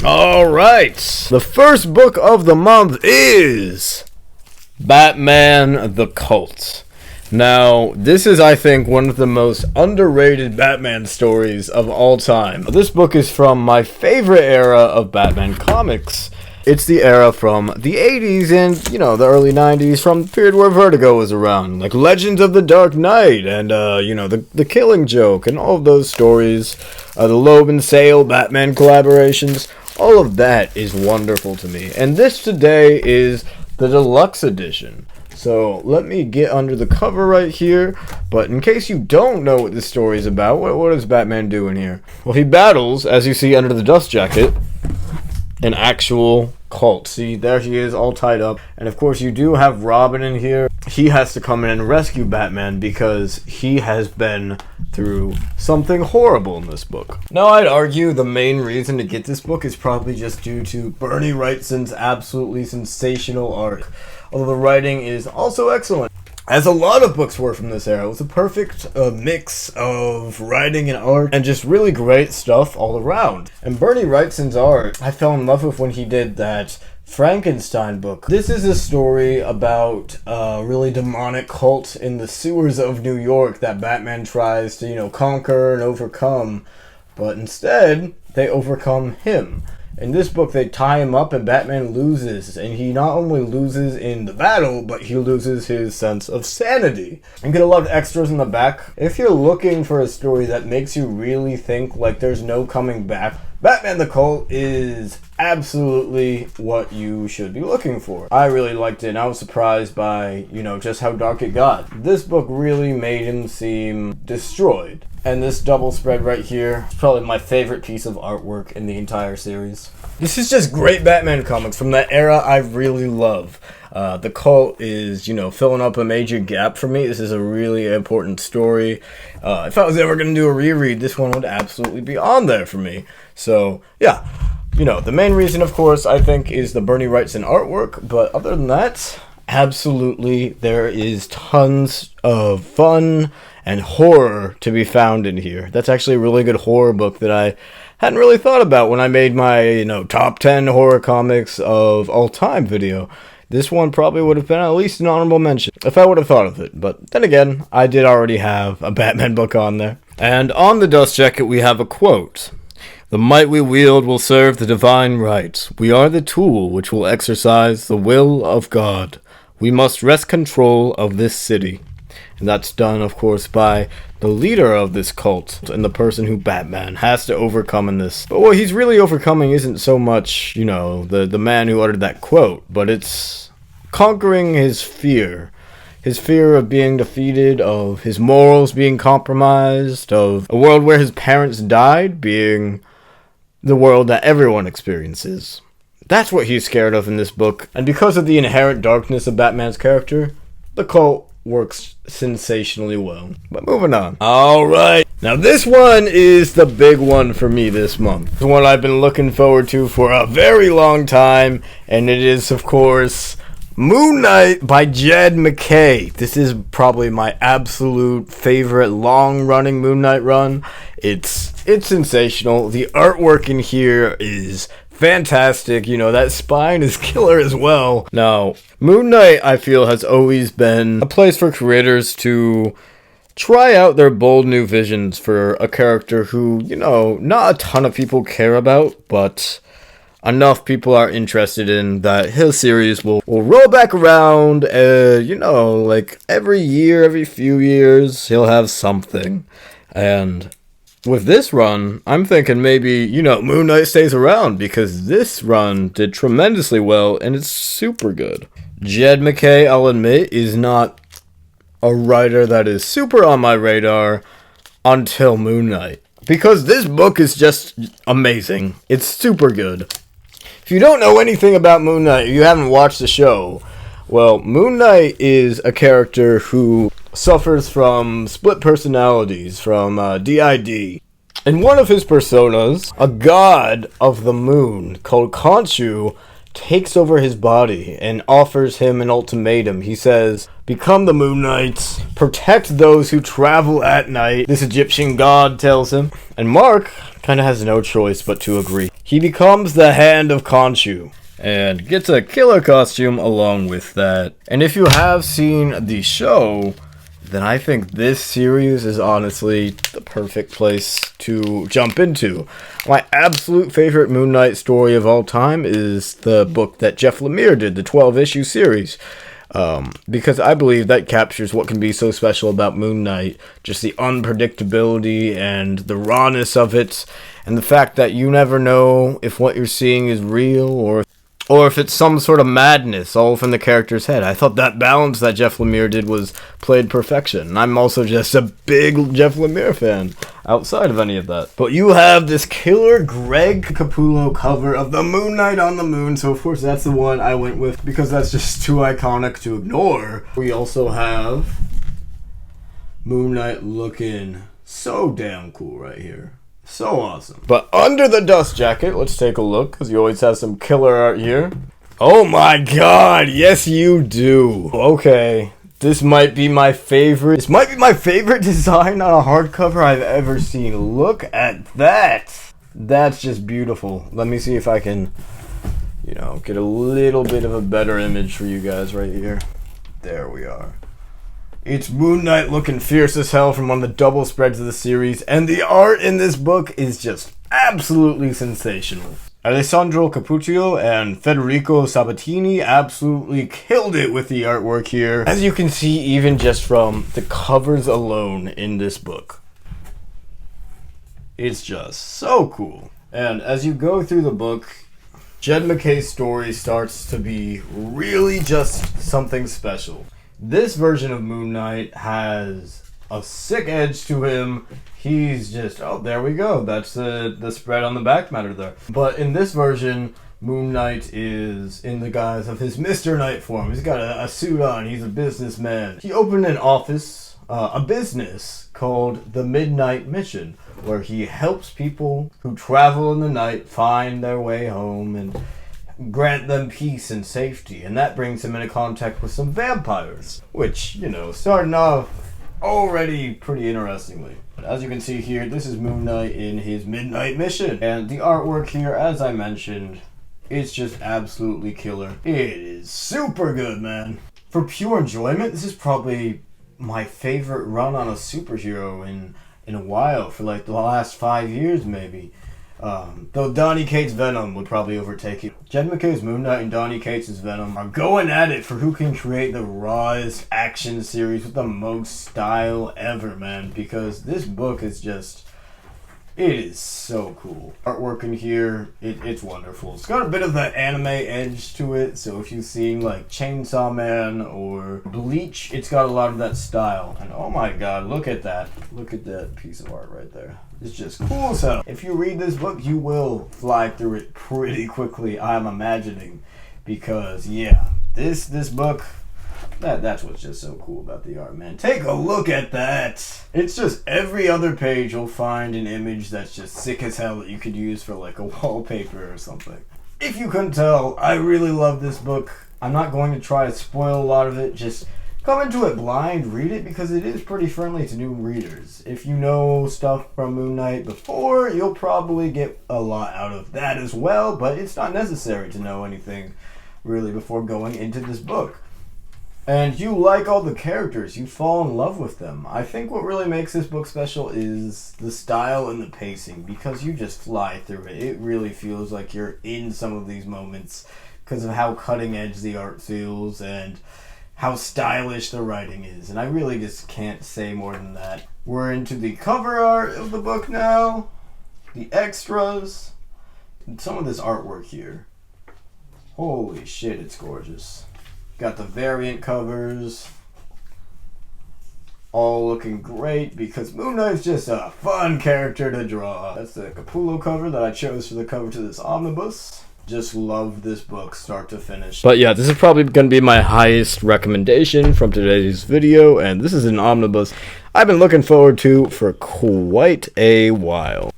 Alright, the first book of the month is Batman the Cult. Now, this is, I think, one of the most underrated Batman stories of all time. This book is from my favorite era of Batman comics. It's the era from the 80s and, the early 90s, from the period where Vertigo was around. Like Legends of the Dark Knight and, the Killing Joke and all of those stories. The Loeb and Sale Batman collaborations. All of that is wonderful to me. And this today is the deluxe edition. So let me get under the cover right here. But in case you don't know what this story is about, what is Batman doing here? Well, he battles, as you see under the dust jacket, an actual cult. See, there he is, all tied up. And of course, you do have Robin in here. He has to come in and rescue Batman because he has been through something horrible in this book. Now, I'd argue the main reason to get this book is probably just due to Bernie Wrightson's absolutely sensational art. Although the writing is also excellent, as a lot of books were from this era. It was a perfect mix of writing and art, and just really great stuff all around. And Bernie Wrightson's art, I fell in love with when he did that Frankenstein book. This is a story about a really demonic cult in the sewers of New York that Batman tries to, conquer and overcome. But instead, they overcome him. In this book, they tie him up and Batman loses. And he not only loses in the battle, but he loses his sense of sanity. You get a lot of extras in the back. If you're looking for a story that makes you really think like there's no coming back, Batman the Cult is absolutely what you should be looking for. I really liked it, and I was surprised by, just how dark it got. This book really made him seem destroyed. And this double spread right here is probably my favorite piece of artwork in the entire series. This is just great Batman comics from that era I really love. The Cult is, filling up a major gap for me. This is a really important story. If I was ever going to do a reread, this one would absolutely be on there for me. So, yeah. The main reason, of course, I think, is the Bernie Wrightson artwork. But other than that, absolutely, there is tons of fun and horror to be found in here. That's actually a really good horror book that I hadn't really thought about when I made my, top 10 horror comics of all time video. This one probably would have been at least an honorable mention if I would have thought of it. But then again, I did already have a Batman book on there. And on the dust jacket, we have a quote. "The might we wield will serve the divine right. We are the tool which will exercise the will of God. We must wrest control of this city." And that's done, of course, by the leader of this cult and the person who Batman has to overcome in this. But what he's really overcoming isn't so much, the man who uttered that quote, but it's conquering his fear. His fear of being defeated, of his morals being compromised, of a world where his parents died being the world that everyone experiences. That's what he's scared of in this book. And because of the inherent darkness of Batman's character, the cult works sensationally well. But moving on. Alright. Now this one is the big one for me this month. The one I've been looking forward to for a very long time. And it is, of course, Moon Knight by Jed MacKay. This is probably my absolute favorite long-running Moon Knight run. It's sensational. The artwork in here is fantastic. That spine is killer as well. Now, Moon Knight, I feel, has always been a place for creators to try out their bold new visions for a character who, not a ton of people care about, but enough people are interested in that his series will roll back around, like every year, every few years, he'll have something. And with this run, I'm thinking maybe, Moon Knight stays around because this run did tremendously well and it's super good. Jed MacKay, I'll admit, is not a writer that is super on my radar until Moon Knight. Because this book is just amazing. It's super good. If you don't know anything about Moon Knight, you haven't watched the show, well, Moon Knight is a character who suffers from split personalities, from DID. In one of his personas, a god of the moon called Khonshu takes over his body and offers him an ultimatum. He says, "Become the Moon Knights, protect those who travel at night," this Egyptian god tells him. And Mark kind of has no choice but to agree. he becomes the Hand of Khonshu and gets a killer costume along with that. And if you have seen the show, then I think this series is honestly the perfect place to jump into. My absolute favorite Moon Knight story of all time is the book that Jeff Lemire did, the 12-issue series. Because I believe that captures what can be so special about Moon Knight, just the unpredictability and the rawness of it, and the fact that you never know if what you're seeing is real or if it's some sort of madness all from the character's head. I thought that balance that Jeff Lemire did was played perfection. And I'm also just a big Jeff Lemire fan outside of any of that. But you have this killer Greg Capullo cover of the Moon Knight on the moon. So of course that's the one I went with because that's just too iconic to ignore. We also have Moon Knight looking so damn cool right here. So awesome. But under the dust jacket, let's take a look, because you always have some killer art here. Oh my god, yes you do. Okay, this might be my favorite. This might be my favorite design on a hardcover I've ever seen. Look at that. That's just beautiful. Let me see if I can, get a little bit of a better image for you guys right here. There we are. It's Moon Knight looking fierce as hell from one of the double spreads of the series, and the art in this book is just absolutely sensational. Alessandro Cappuccio and Federico Sabatini absolutely killed it with the artwork here, as you can see even just from the covers alone in this book. It's just so cool. And as you go through the book, Jed MacKay's story starts to be really just something special. This version of Moon Knight has a sick edge to him. He's just, oh, there we go. That's the spread on the back matter there. But in this version, Moon Knight is in the guise of his Mr. Knight form. He's got a suit on. He's a businessman. He opened an office, a business called the Midnight Mission, where he helps people who travel in the night find their way home and grant them peace and safety, and that brings him into contact with some vampires, which, starting off already pretty interestingly. As you can see here, this is Moon Knight in his Midnight Mission, and the artwork here, as I mentioned, it's just absolutely killer. It is super good, man. For pure enjoyment, this is probably my favorite run on a superhero in a while, for like the last 5 years maybe. Though Donny Cates' Venom would probably overtake it. Jed MacKay's Moon Knight and Donny Cates' Venom are going at it for who can create the rawest action series with the most style ever, man. Because this book is just, it is so cool. Artwork in here, it's wonderful. It's got a bit of the anime edge to it, so if you've seen like Chainsaw Man or Bleach, it's got a lot of that style. And oh my god, look at that. Look at that piece of art right there. It's just cool as hell. If you read this book, you will fly through it pretty quickly, I'm imagining. Because, yeah, this book, that's what's just so cool about the art, man. Take a look at that. It's just every other page you'll find an image that's just sick as hell that you could use for like a wallpaper or something. If you couldn't tell, I really love this book. I'm not going to try to spoil a lot of it. Just come into it blind, read it, because it is pretty friendly to new readers. If you know stuff from Moon Knight before, you'll probably get a lot out of that as well, but it's not necessary to know anything really before going into this book. And you like all the characters, you fall in love with them. I think what really makes this book special is the style and the pacing, because you just fly through it. It really feels like you're in some of these moments because of how cutting edge the art feels and how stylish the writing is, and I really just can't say more than that. We're into the cover art of the book now, the extras, and some of this artwork here. Holy shit, it's gorgeous. Got the variant covers, all looking great because Moon Knight's just a fun character to draw. That's the Capullo cover that I chose for the cover to this omnibus. Just love this book start to finish. But yeah, this is probably going to be my highest recommendation from today's video, and this is an omnibus I've been looking forward to for quite a while.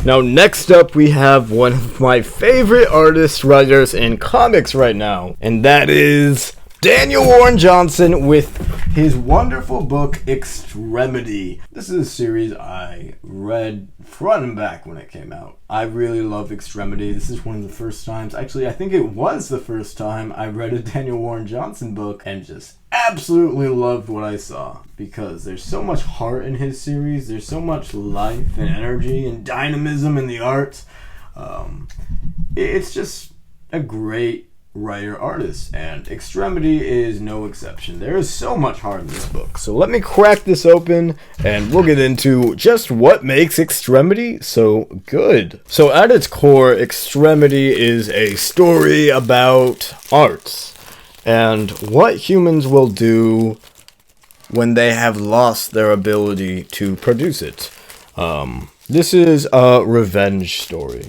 Now next up we have one of my favorite artists, writers in comics right now, and that is Daniel Warren Johnson with his wonderful book, Extremity. This is a series I read front and back when it came out. I really love Extremity. This is one of the first times, actually I think it was the first time I read a Daniel Warren Johnson book and just absolutely loved what I saw, because there's so much heart in his series, there's so much life and energy and dynamism in the art. It's just a great writer-artist, and Extremity is no exception. There is so much heart in this book. So let me crack this open, and we'll get into just what makes Extremity so good. So at its core, Extremity is a story about arts, and what humans will do when they have lost their ability to produce it. This is a revenge story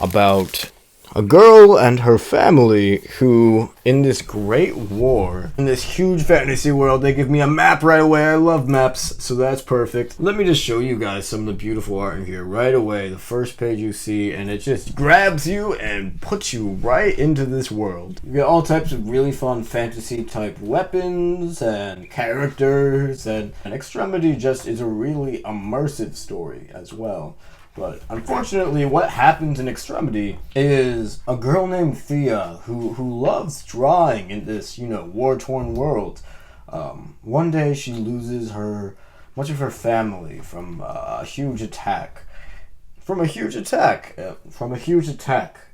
about a girl and her family who, in this great war, in this huge fantasy world, they give me a map right away. I love maps, so that's perfect. Let me just show you guys some of the beautiful art in here right away. The first page you see, and it just grabs you and puts you right into this world. You get all types of really fun fantasy type weapons and characters, and Extremity just is a really immersive story as well. But unfortunately, what happens in Extremity is a girl named Thea who loves drawing in this, war-torn world. One day she loses much of her family from a huge attack.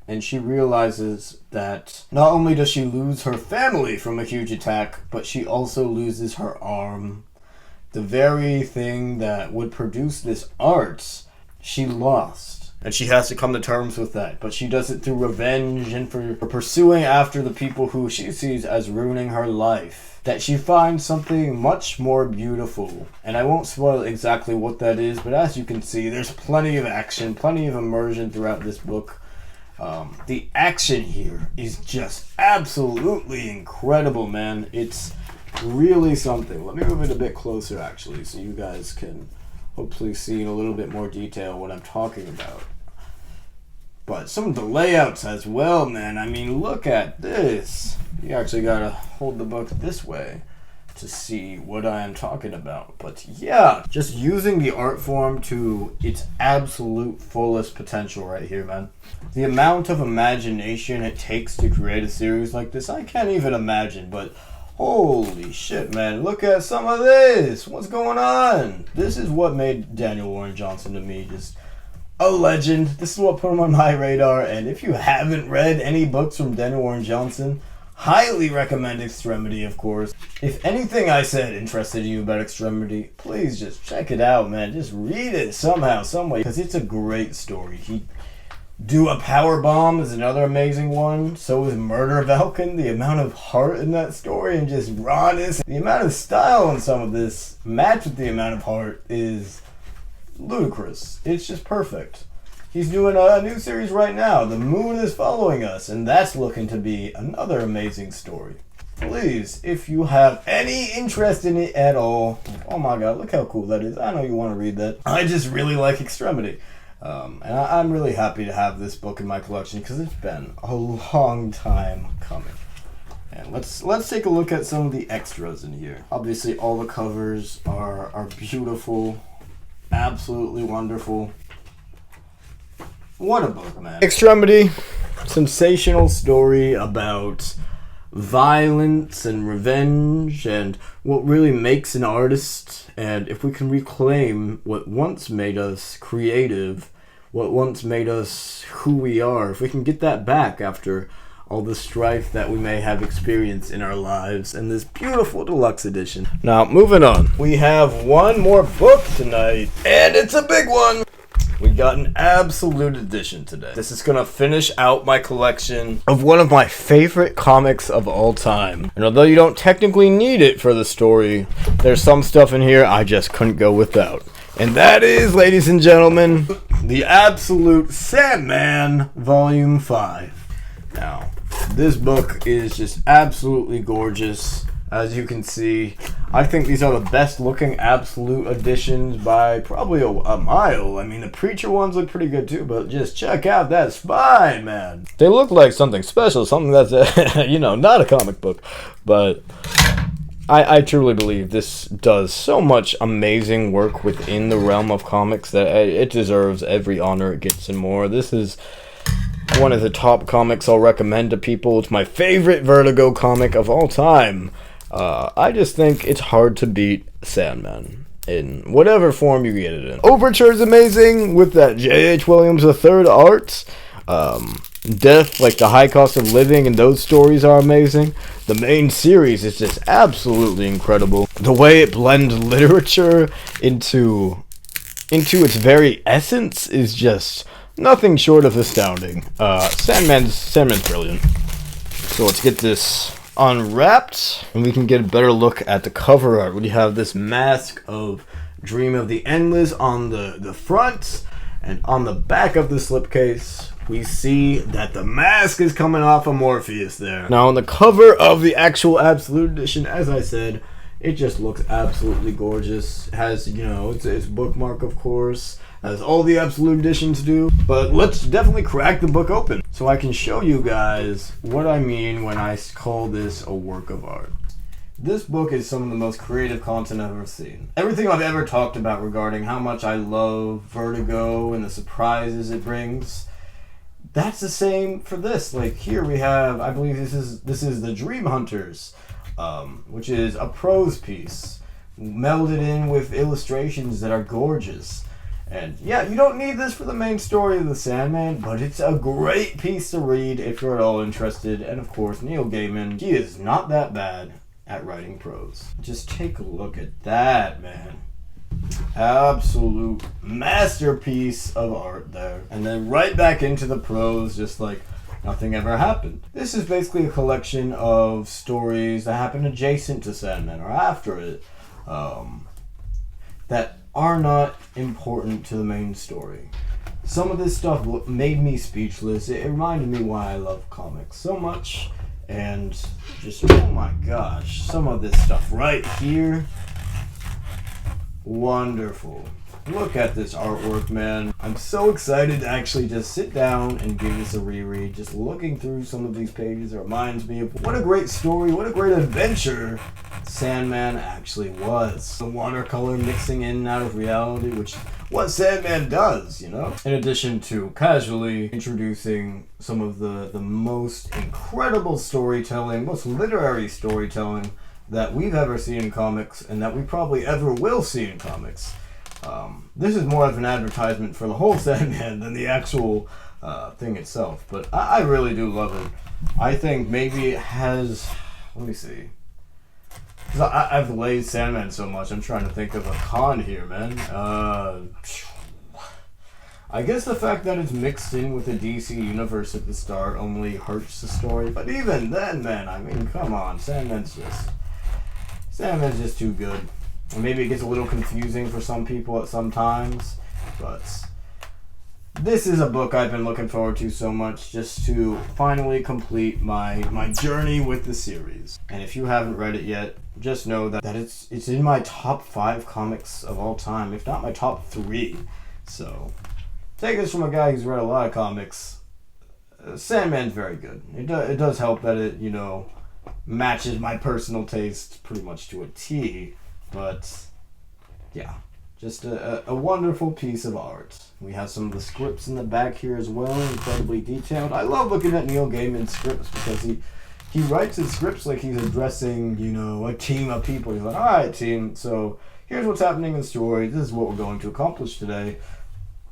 And she realizes that not only does she lose her family from a huge attack, but she also loses her arm. The very thing that would produce this art she lost, and she has to come to terms with that, but she does it through revenge and for pursuing after the people who she sees as ruining her life. That she finds something much more beautiful, and I won't spoil exactly what that is, but as you can see, there's plenty of action, plenty of immersion throughout this book. The action here is just absolutely incredible, man. It's really something. Let me move it a bit closer, actually, so you guys can hopefully see in a little bit more detail what I'm talking about. But some of the layouts as well, man. I mean, look at this. You actually gotta hold the book this way to see what I am talking about. But yeah, just using the art form to its absolute fullest potential right here, man. The amount of imagination it takes to create a series like this, I can't even imagine, but holy shit, man. Look at some of this. What's going on? This is what made Daniel Warren Johnson to me just a legend. This is what put him on my radar. And if you haven't read any books from Daniel Warren Johnson, highly recommend Extremity, of course. If anything I said interested you about Extremity, please just check it out, man. Just read it somehow, some way, because it's a great story. Do a Power Bomb is another amazing one. So is Murder of Elkin. The amount of heart in that story and just rawness, the amount of style in some of this matched with the amount of heart is ludicrous. It's just perfect. He's doing a new series right now. The Moon is Following Us, and that's looking to be another amazing story. Please, if you have any interest in it at all, oh my god, look how cool that is. I know you want to read that. I just really like Extremity. And I'm really happy to have this book in my collection because it's been a long time coming. And let's take a look at some of the extras in here. Obviously, all the covers are beautiful, absolutely wonderful. What a book, man! Extremity, sensational story about violence and revenge and what really makes an artist, and if we can reclaim what once made us creative, what once made us who we are, if we can get that back after all the strife that we may have experienced in our lives in this beautiful deluxe edition. Now, moving on. We have one more book tonight, and it's a big one. We got an absolute edition today. This is gonna finish out my collection of one of my favorite comics of all time. And although you don't technically need it for the story, there's some stuff in here I just couldn't go without. And that is, ladies and gentlemen, the Absolute Sandman Volume 5. Now, this book is just absolutely gorgeous. As you can see, I think these are the best looking absolute editions by probably a mile. I mean, the Preacher ones look pretty good too, but just check out that spine, man. They look like something special, something that's, not a comic book. But I truly believe this does so much amazing work within the realm of comics that it deserves every honor it gets and more. This is one of the top comics I'll recommend to people. It's my favorite Vertigo comic of all time. I just think it's hard to beat Sandman in whatever form you get it in. Overture is amazing with that J.H. Williams III art. Death, like the High Cost of Living, and those stories are amazing. The main series is just absolutely incredible. The way it blends literature into its very essence is just nothing short of astounding. Sandman's brilliant. So let's get this unwrapped, and we can get a better look at the cover art. We have this mask of Dream of the Endless on the front, and on the back of the slipcase, we see that the mask is coming off of Morpheus there. Now, on the cover of the actual Absolute Edition, as I said, it just looks absolutely gorgeous. It has, its bookmark, of course, as all the Absolute Editions do. But let's definitely crack the book open so I can show you guys what I mean when I call this a work of art. This book is some of the most creative content I've ever seen. Everything I've ever talked about regarding how much I love Vertigo and the surprises it brings, that's the same for this. Like, here we have, I believe this is the Dream Hunters, which is a prose piece melded in with illustrations that are gorgeous. And yeah, you don't need this for the main story of the Sandman, but it's a great piece to read if you're at all interested. And of course, Neil Gaiman, he is not that bad at writing prose. Just take a look at that, man. Absolute masterpiece of art there. And then right back into the prose, just like nothing ever happened. This is basically a collection of stories that happen adjacent to Sandman or after it, that are not important to the main story. Some of this stuff made me speechless. It reminded me why I love comics so much. And just, oh my gosh, some of this stuff right here, wonderful. Look at this artwork, man. I'm so excited to actually just sit down and give this a reread. Just looking through some of these pages, it reminds me of what a great story, what a great adventure Sandman actually was. The watercolor mixing in and out of reality, which is what Sandman does, In addition to casually introducing some of the most incredible storytelling, most literary storytelling that we've ever seen in comics and that we probably ever will see in comics. This is more of an advertisement for the whole Sandman than the actual thing itself, but I really do love it. I think maybe it has, let me see, because I've laid Sandman so much, I'm trying to think of a con here, man. I guess the fact that it's mixed in with the DC universe at the start only hurts the story, but even then, man, I mean, come on, Sandman's just too good. And maybe it gets a little confusing for some people at some times, but this is a book I've been looking forward to so much, just to finally complete my journey with the series. And if you haven't read it yet, just know that it's in my top 5 comics of all time, if not my top 3. So take this from a guy who's read a lot of comics. Sandman's very good. It does help that it, matches my personal taste pretty much to a T. But yeah, just a wonderful piece of art. We have some of the scripts in the back here as well, incredibly detailed. I love looking at Neil Gaiman's scripts because he writes his scripts like he's addressing, a team of people. He's like, all right, team, so here's what's happening in the story. This is what we're going to accomplish today.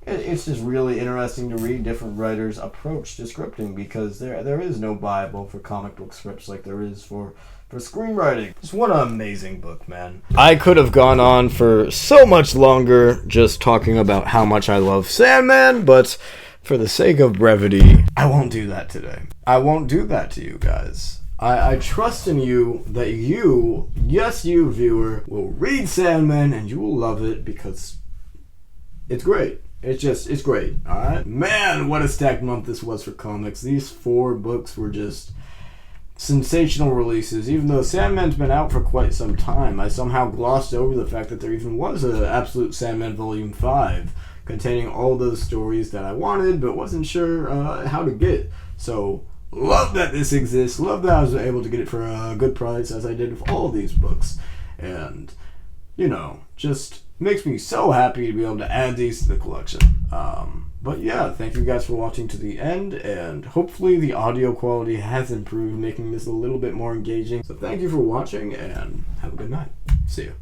It's just really interesting to read different writers' approach to scripting, because there is no Bible for comic book scripts like there is for screenwriting. Just what an amazing book, man. I could have gone on for so much longer just talking about how much I love Sandman, but for the sake of brevity, I won't do that today. I won't do that to you guys. I trust in you that you, yes you viewer, will read Sandman and you will love it because it's great. It's great, alright? Man, what a stacked month this was for comics. These 4 books were just sensational releases. Even though Sandman's been out for quite some time, I somehow glossed over the fact that there even was a Absolute Sandman Volume 5 containing all those stories that I wanted but wasn't sure how to get. So, love that this exists. Love that I was able to get it for a good price, as I did with all these books. And, you know, just makes me so happy to be able to add these to the collection. But yeah, thank you guys for watching to the end, and hopefully the audio quality has improved, making this a little bit more engaging. So thank you for watching, and have a good night. See ya.